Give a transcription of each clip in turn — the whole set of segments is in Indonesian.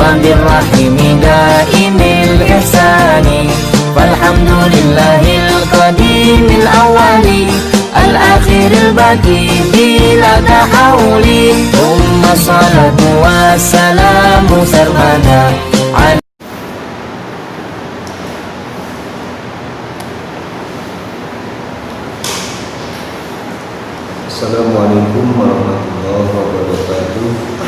وبالرحيم دائم الإحسان فالحمد لله القديم الأول الآخر الباقي بلا تحول ثم الصلاة والسلام سرمدا على Assalamualaikum warahmatullahi wabarakatuh.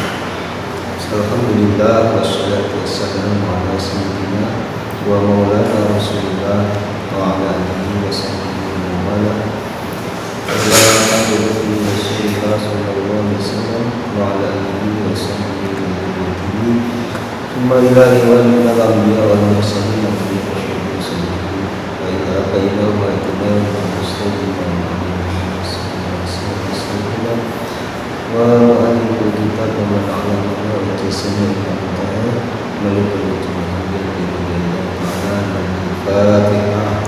Alhamdulillah wassalatu wassalamu ala sayyidina wa maulana Rasulillah wa ala alihi wa sahbihi wa wala. Rasulullah sallallahu alaihi wasallam wa ala alihi wa sahbihi wa wala. Tsumma lillahi wa lillahi al-anbiya wal mursalin wa ila baina wa baina muslimin wa ahlul kitab wa man a'lamana wa tasmi'u al-Qur'an malikul mulk billahi ta'ala al-Fatihah.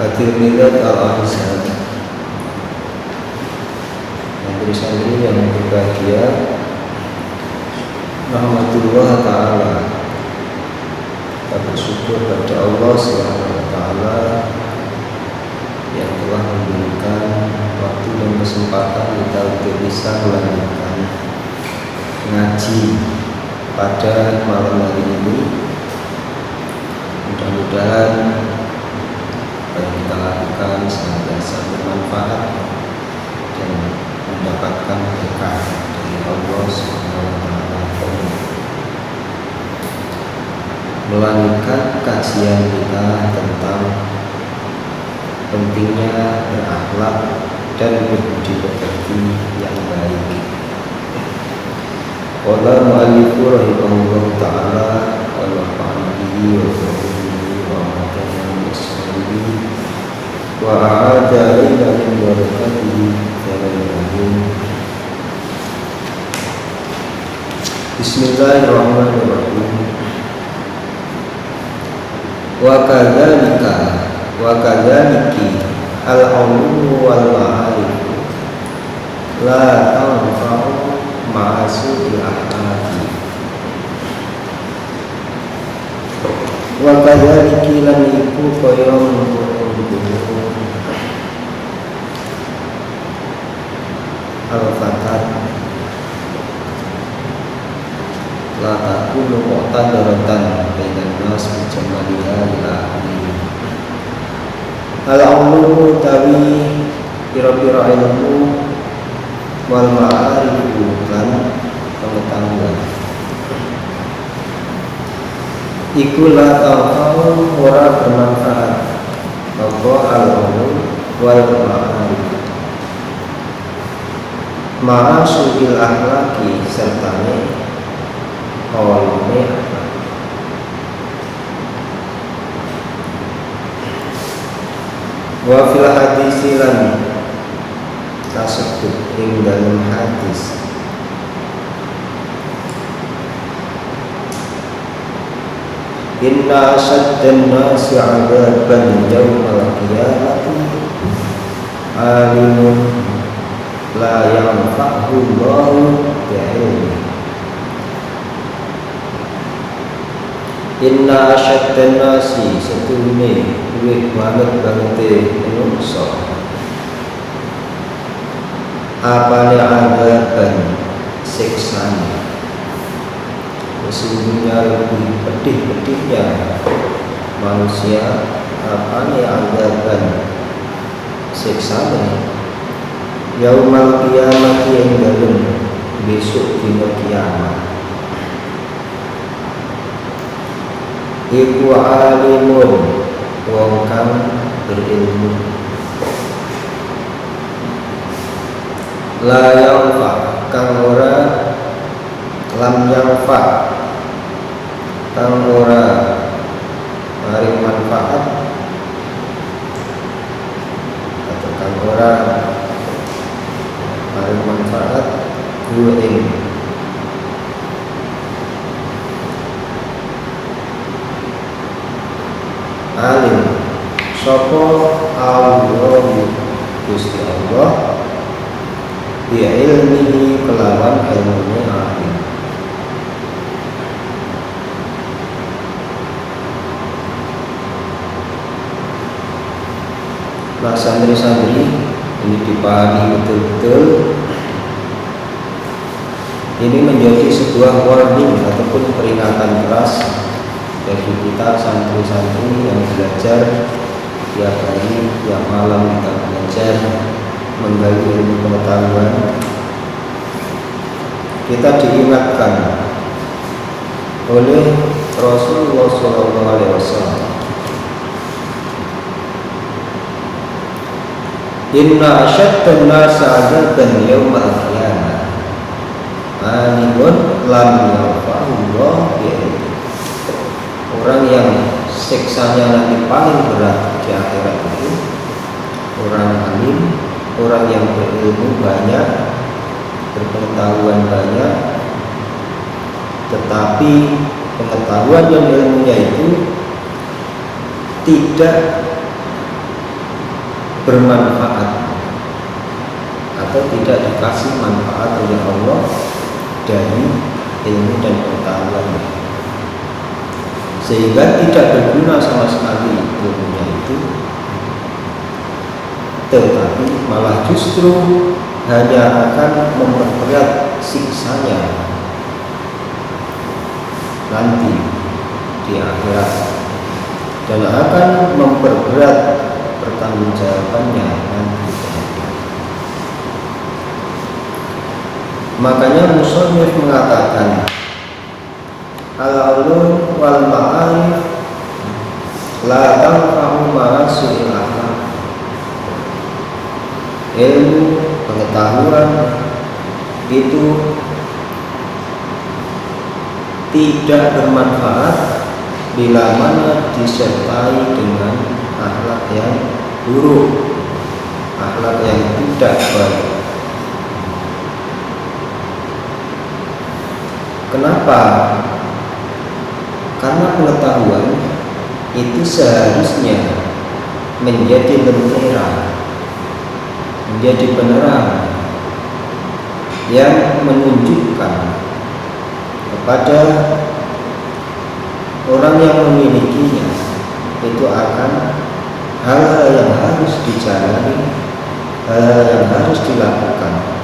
At-Tirmidzi al-Ahsan. Santri-santri yang berbahagia, rahmatullah ta'ala, kita bersyukur pada Allah SWT yang telah memberikan waktu dan kesempatan kita untuk bisa melanjutkan ngaji pada malam hari ini. Mudah-mudahan apa yang kita lakukan senantiasa bermanfaat dan mendapatkan berkah dari Allah SWT. Melanjutkan kajian kita tentang pentingnya berakhlak dan berbudi pekerti yang baik. Qala mu'allifu rahimahullah ta'ala wa nafa'ana bihi wa bihi wa amatana bismihi wa a'ada ila min barakatihi jalan. Bismillahirrahmanirrahim. Wa kadzaliki al-ulum wal ma'arif la tanfa'u ma'a su'il akhlaqi. Wa kadzaliki lan iku kaya al-fatat la takunu muqtadaratan bainan nas bijamaliha ila akhiri. Al-ulum tawi pira-pira ilmu wal ma'arifu lan pengetahuan iku la ta'au ora bermanfaat apa al-ulum wal ma'arif ma'a su'il akhlaki sertane awalnya wa fil hadis lan kasebut ing dalam hadis inna asyaddan nasi 'adaban yaumal qiyamati alimun la yanfa'hu Allahu bi'ilmihi. Inna asyaddan nasi setuhune luwih banget menungso apane adaban siksane sesungguhnya lebih pedih-pedihnya manusia apane adaban siksane yaumal qiyamah yang dalem besok dina kiamat. Iku alimun wong kang berilmu la yanfa kang ora lam yanfa kang ora mari manfaat atau kang ora mari manfaat ku ing alim sapa Allah Gusti Allah bi ilmihi kelawan ilmunya alim. Nah, santri-santri ini dipahami betul-betul. Ini menjadi sebuah warning ataupun peringatan keras bagi kita santri-santri yang belajar tiap hari, tiap malam kita belajar menggali ilmu pengetahuan. Kita diingatkan oleh Rasulullah SAW, inna asyaddan nasa adzaban yawmal qiyamah alimun lam yarfa'ullah bi'ilmi. Orang yang siksanya nanti paling berat di akhirat itu orang alim, orang yang berilmu banyak, berpengetahuan banyak, tetapi pengetahuan dan ilmunya itu tidak bermanfaat atau tidak dikasih manfaat oleh Allah dari ilmu dan pengetahuannya, sehingga tidak berguna sama sekali ilmunya itu, tetapi malah justru hanya akan memperberat siksanya nanti di akhirat dan akan memperberat pertanggungjawabannya nanti. Makanya musannif mengatakan al-ulum wal ma'arif la tanfa'u ma'asul akhlaq. Ilmu pengetahuan itu tidak bermanfaat bila mana disertai dengan akhlak yang buruk, akhlak yang tidak baik. Kenapa? Karena pengetahuan itu seharusnya menjadi lentera, menjadi penerang yang menunjukkan kepada orang yang memilikinya itu akan hal-hal yang harus dijalani, hal-hal yang harus dilakukan.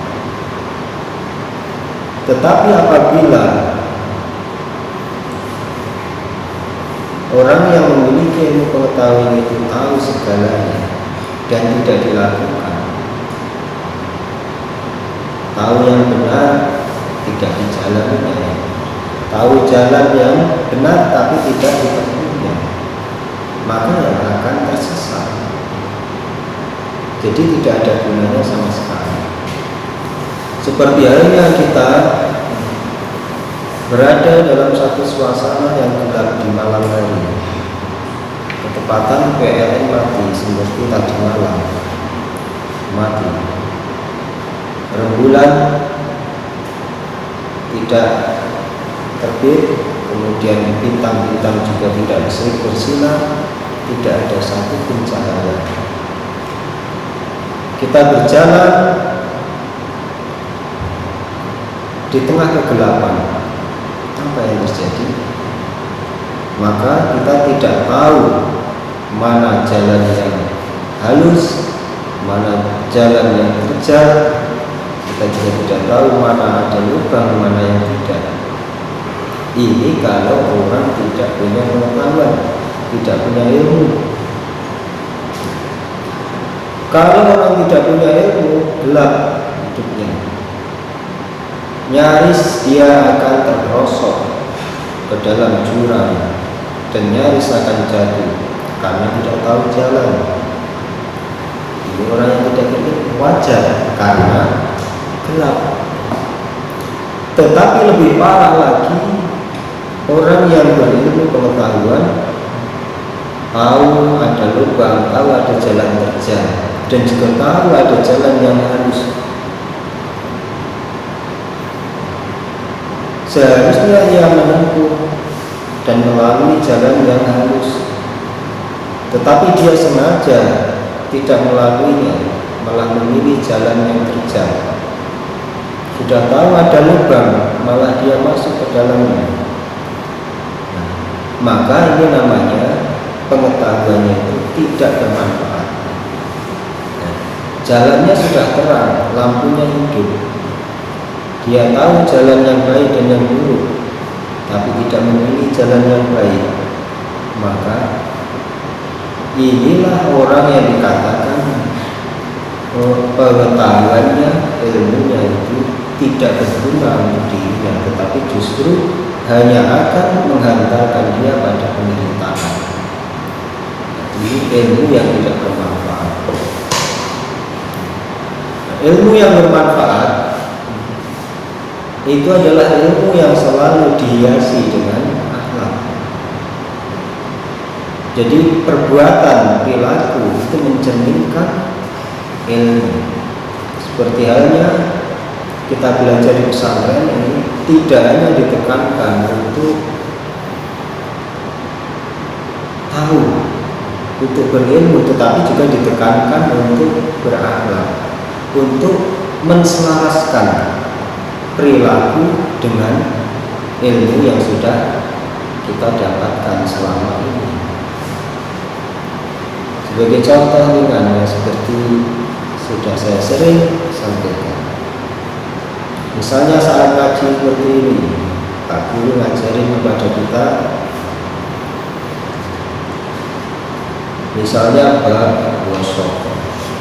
Tetapi apabila orang yang memiliki ilmu pengetahuan itu tahu segalanya dan tidak dilakukan, tahu yang benar tidak dijalaninya, tahu jalan yang benar tapi tidak ditempuhnya, maka yang akan tersesat. Jadi tidak ada gunanya sama sekali. Seperti halnya kita berada dalam satu suasana yang gelap di malam hari, ketepatan PLN mati seperti tadi malam mati, rembulan tidak terbit, kemudian bintang-bintang juga tidak bersinar, tidak ada satu pun cahaya. Kita berjalan di tengah kegelapan, apa yang terjadi? Maka kita tidak tahu mana jalan yang halus, mana jalan yang terjal. Kita juga tidak tahu mana ada lubang, mana yang tidak. Ini kalau orang tidak punya pengetahuan, tidak punya ilmu. Kalau orang tidak punya ilmu, gelap hidupnya. Nyaris dia akan terperosok ke dalam jurang dan nyaris akan jatuh karena tidak tahu jalan. Ini orang yang tidak berilmu wajar karena gelap. Tetapi lebih parah lagi orang yang berilmu pengetahuan, tahu ada lubang, tahu ada jalan terjal, dan juga tahu ada jalan yang halus. Seharusnya ia menempuh dan melalui jalan yang halus, tetapi dia sengaja tidak melaluinya, malah memilih jalan yang terjal. Sudah tahu ada lubang, malah dia masuk ke dalamnya. Nah, maka ini namanya pengetahuannya itu tidak bermanfaat. Nah, jalannya sudah terang, lampunya hidup. Dia tahu jalan yang baik dan yang buruk, tapi tidak memilih jalan yang baik. Maka inilah orang yang dikatakan pengetahuannya, ilmunya itu tidak berguna untuk dirinya, tetapi justru hanya akan menghantarkan dia pada penderitaan. Ini ilmu yang tidak bermanfaat. Ilmu yang bermanfaat itu adalah ilmu yang selalu dihiasi dengan akhlak. Jadi perbuatan, perilaku itu mencerminkan ilmu. Seperti halnya kita belajar di pesantren ini tidak hanya ditekankan untuk tahu, untuk berilmu, tetapi juga ditekankan untuk berakhlak, untuk menselaraskan perilaku dengan ilmu yang sudah kita dapatkan selama ini. Sebagai contoh ringan, seperti sudah saya sering sampaikan, misalnya saat ngaji seperti ini, Pak Guru ngajarin kepada kita, misalnya bab gosok,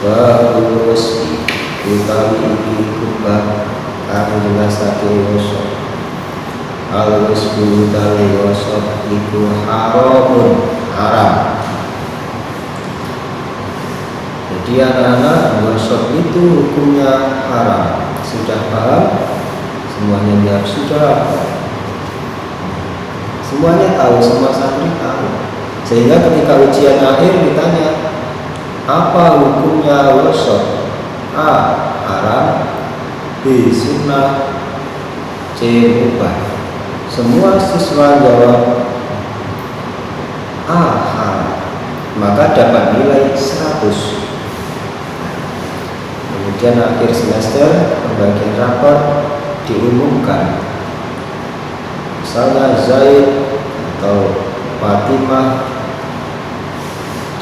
bab urusi, utawi kubah kami jelasake gosok, alus utawi gosok itu haram. Jadi anak-anak, gosok itu hukumnya haram. Sudah paham? Semuanya jawab sudah. Semuanya tahu, semua santri tahu. Sehingga ketika ujian akhir ditanya, apa hukumnya gosok? A. Haram. B. Sunnah. C. Mubah. Semua siswa jawab A. Haram. Maka dapat nilai 100. Kemudian akhir semester pembagian rapor diumumkan, misalnya Zaid atau Fatimah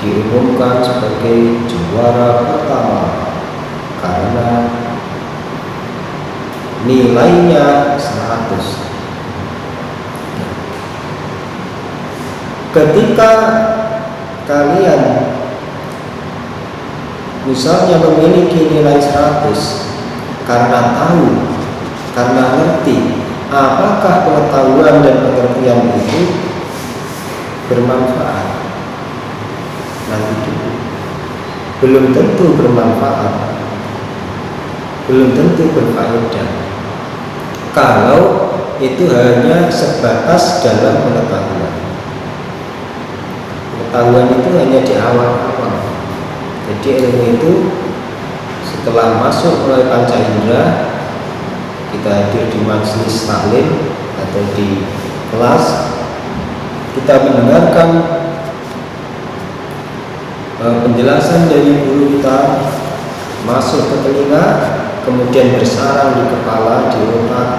diumumkan sebagai juara pertama karena nilainya 100. Ketika kalian misalnya memiliki nilai 100 karena tahu, karena ngerti, apakah pengetahuan dan pengertian itu bermanfaat? Nanti dulu. Belum tentu bermanfaat, belum tentu berfaedah kalau itu hanya sebatas dalam pengetahuan. Pengetahuan itu hanya di awal-awal. Jadi ilmu itu setelah masuk melalui panca indera, kita hadir di majelis taklim atau di kelas, kita mendengarkan penjelasan dari guru kita, masuk ke telinga, kemudian bersarang di kepala, di otak.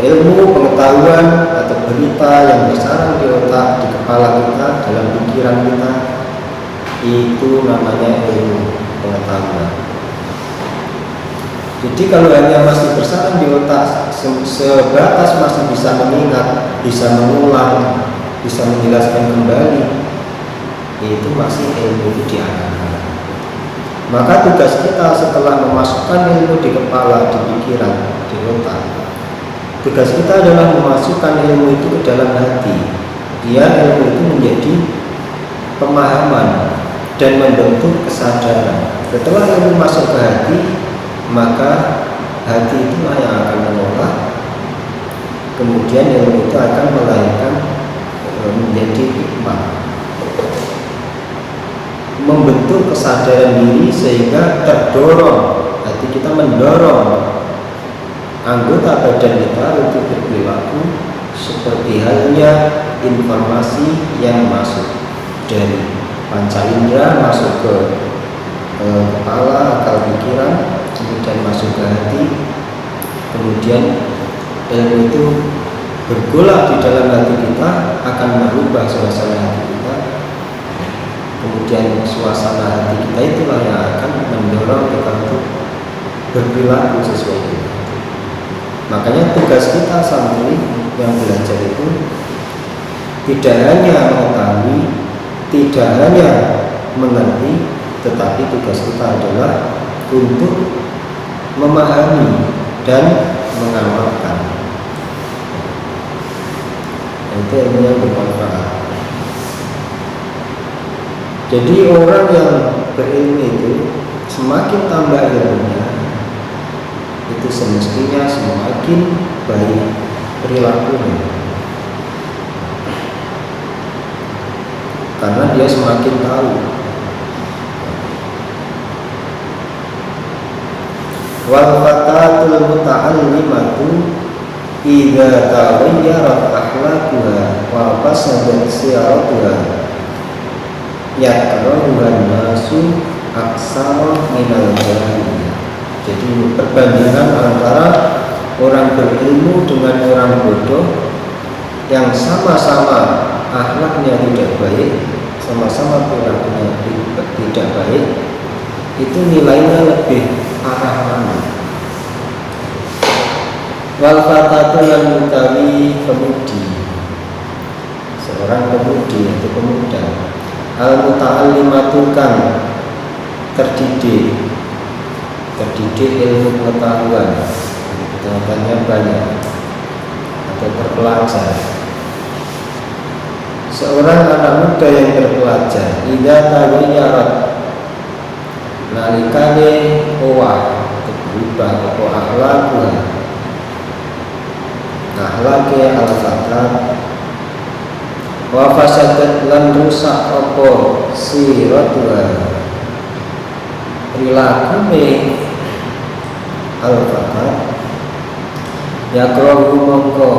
Ilmu, pengetahuan atau berita yang bersarang di otak, di kepala kita, dalam pikiran kita, itu namanya ilmu pengetahuan. Jadi kalau hanya masih bersarang di otak, sebatas masih bisa mengingat, bisa mengulang, bisa menjelaskan kembali, itu masih ilmu di akal. Maka tugas kita setelah memasukkan ilmu di kepala, di pikiran, di otak, tugas kita adalah memasukkan ilmu itu ke dalam hati. Biar ilmu itu menjadi pemahaman dan membentuk kesadaran. Setelah ilmu masuk ke hati, maka hati itulah yang akan mengolah. Kemudian ilmu itu akan melahirkan menjadi hikmah, membentuk kesadaran diri sehingga terdorong, hati kita mendorong anggota badan kita untuk berperilaku seperti halnya informasi yang masuk dari panca indera masuk ke bergolak di dalam hati kita akan merubah suasana hati kita. Kemudian suasana hati kita itulah yang akan mendorong kita untuk berperilaku sesuai dengan itu. Makanya tugas kita santri yang belajar itu tidak hanya mengetahui, tidak hanya mengerti, tetapi tugas kita adalah untuk memahami dan mengamalkan. Itu ilmu yang bermanfaat. Jadi orang yang berilmu itu semakin tambah ilmunya, itu semestinya semakin baik perilakunya, karena dia semakin tahu. Wal fatatul muta'allimatu idza taghayyarat akhlaquha wa fasadat siratuha yakrahuhan nasu aksara minal jahiliyah. Jadi perbandingan antara orang berilmu dengan orang bodoh yang sama-sama akhlaknya tidak baik, sama-sama perilakunya tidak baik, itu nilainya lebih parah mana? Wal fatatu lan utawi pemudi, seorang pemudi atau pemuda, al muta'allimatu kan terdidik ilmu pengetahuan, pengetahuannya banyak atau terpelajar. Seorang anak muda yang terpelajar, idza taghayyara nalikane owah berubah apa akhlake al-fatat wa fasadat lan rusak apa siratuha prilakune al-fatat yakrahu mongko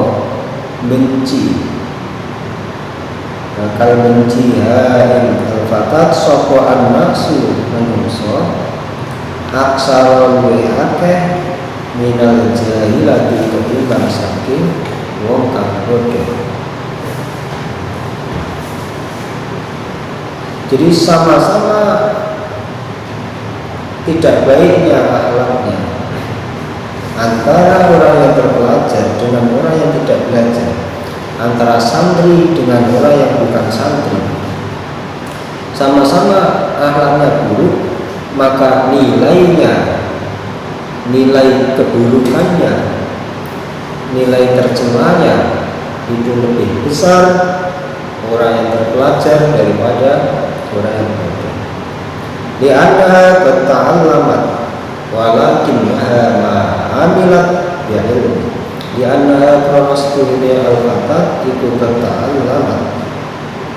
benci, bakal benci ing al-fatat sapa an-nafsu manungsa aksara luwih akeh minal jahilati ketimbang saking wong kang bodoh. Jadi sama-sama tidak baiknya akhlaknya antara orang yang terpelajar dengan orang yang tidak belajar, antara santri dengan orang yang bukan santri. Sama-sama akhlaknya buruk, maka nilainya, nilai keburukannya, nilai tercelanya itu lebih besar orang yang terpelajar daripada orang yang bodoh. Li'annaha ta'allamat walakinnaha ma'amilat ya ilmi. Li'annaha kronos kulli al-fatat iku ta'allamat.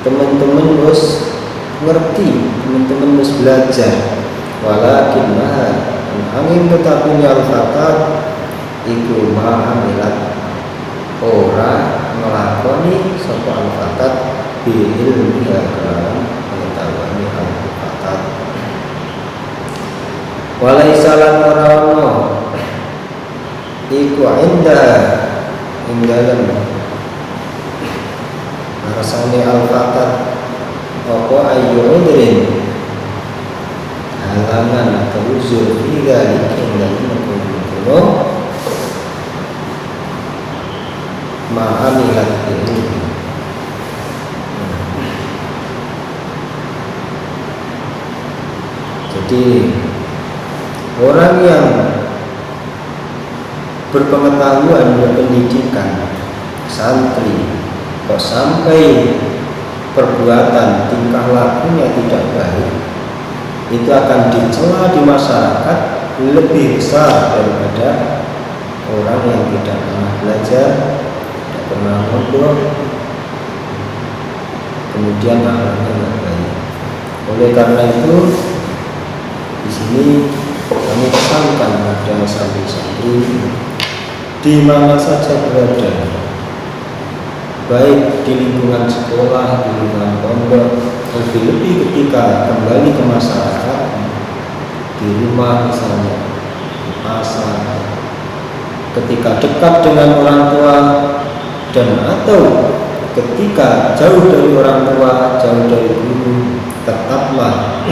Teman-teman harus ngerti, teman-teman harus belajar. Walakinnaha angin tetapi al-fatat iku ma'amilat ora ngelakoni sapa al-fatat bi ilmiha kelawan pengetahuan al-fatat. Walaisa lan ora ono iku ing dalem rasane al-fatat apa ayu udrin halangan atau uzur tidak yang dalam mengkumpul ma'amilat ini. Jadi orang yang berpengetahuan, berpendidikan, santri, kok sampai perbuatan tingkah lakunya tidak baik, itu akan dicela di masyarakat lebih besar daripada orang yang tidak pernah belajar, tidak pernah mondok, kemudian akhlaknya tidak baik. Oleh karena itu, di sini kami pesankan pada santri-santri di mana saja berada, baik di lingkungan sekolah, di lingkungan pondok, lebih-lebih ketika kembali ke masyarakat, di rumah misalnya, di pasar, ketika dekat dengan orang tua, dan atau ketika jauh dari orang tua, jauh dari guru, tetaplah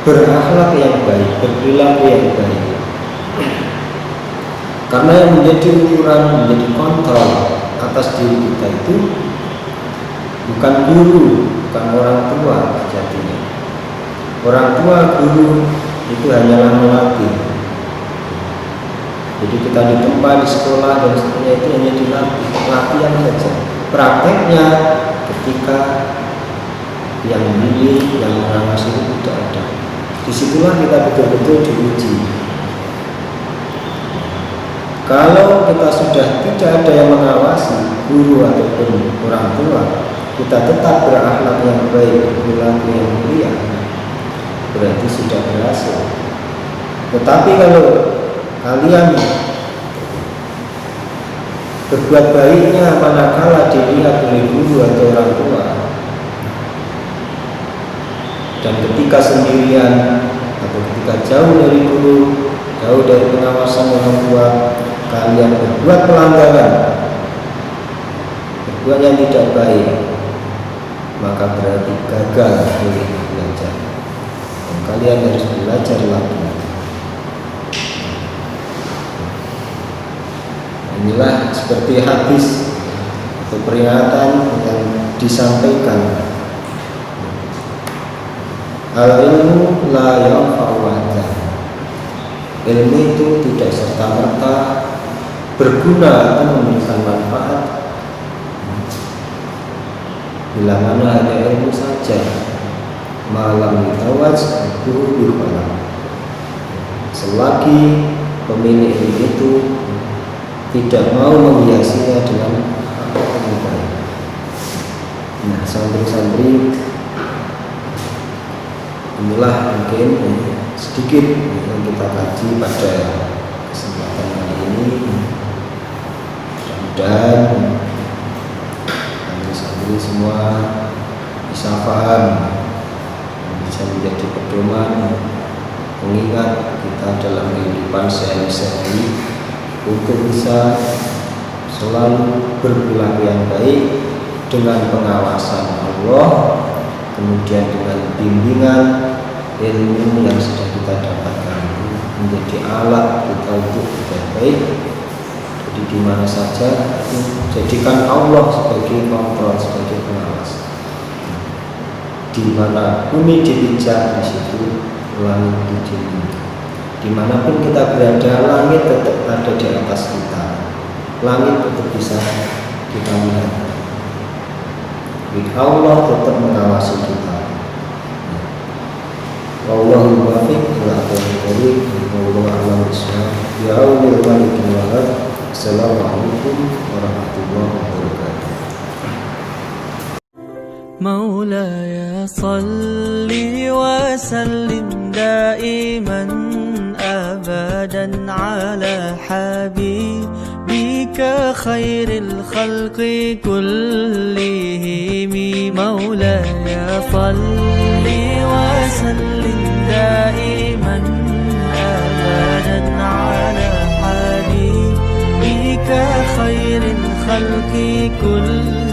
berakhlak yang baik, berperilaku yang baik. Karena yang menjadi ukuran, menjadi kontrol atas diri kita itu bukan guru, bukan orang tua sejatinya. Orang tua, guru itu hanyalah melatih. Jadi kita ditempa di sekolah dan seterusnya itu hanya dilatih, latihan saja. Prakteknya ketika yang memilih, yang mengawasi itu tidak ada. Disitulah kita betul-betul diuji. Kalau kita sudah tidak ada yang mengawasi, guru ataupun orang tua, kita tetap berakhlak yang baik, berperilaku yang mulia, berarti sudah berhasil. Tetapi kalau kalian berbuat baiknya manakala dilihat oleh guru atau orang tua, dan ketika sendirian atau ketika jauh dari guru, jauh dari pengawasan orang tua, kalian berbuat pelanggaran, berbuat yang tidak baik, maka berarti gagal dari belajar. Dan kalian harus belajar lagi. Inilah seperti hadis atau peringatan yang disampaikan. Al-ilmu la yanfa'u hadza. Ilmu itu tidak serta-merta berguna atau memberikan manfaat bila mana hanya ilmu saja. Malam ditawaj guru biqalam. Selagi pemilik ilmu itu tidak mau menghiasinya dengan apa-apa. Nah, santri-santri, inilah mungkin sedikit yang kita kaji pada kesempatan kali ini. Mudah-mudahan santri-santri semua bisa paham, bisa menjadi pedoman pengingat kita dalam kehidupan sehari-hari untuk bisa selalu berperilaku yang baik dengan pengawasan Allah, kemudian dengan bimbingan ilmu yang sudah kita dapatkan menjadi alat kita untuk berbuat baik. Jadi di mana saja jadikan Allah sebagai kontrol, sebagai pengawas. Di mana bumi dipijak, di situ langit dijunjung. Dimanapun kita berada, langit tetap ada di atas kita. Langit tetap bisa kita lihat. Allah tetap mengawasi kita. Wallahu muwaffiq ila aqwamit thoriq. Wallahu a'lam bishawab. Ya Allah wa bihamdihi. Assalamualaikum warahmatullahi wabarakatuh. مولاي صل وسلم دائما أبدا على حبيبك خير الخلق كلهم. مولاي صل وسلم دائما أبدا على حبيبك خير الخلق كلهم.